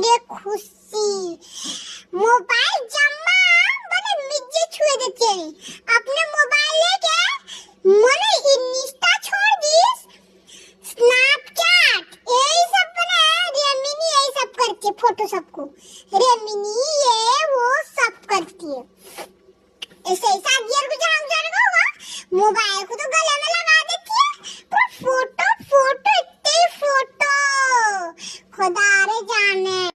रे खुशी मोबाइल जम्मा बने मिज्जे छुए देते अपने मोबाइल लेके मने इंस्टा छोड़ दिस स्नैपचैट यही सब बने रेमिनी यही सब करके फोटो सबको रेमिनी ये वो सब करती है ऐसे ऐसा गियर को होगा मोबाइल को तो गले में लगा देती है पर फोटो फोटो इतने फोटो खुदा रे जाने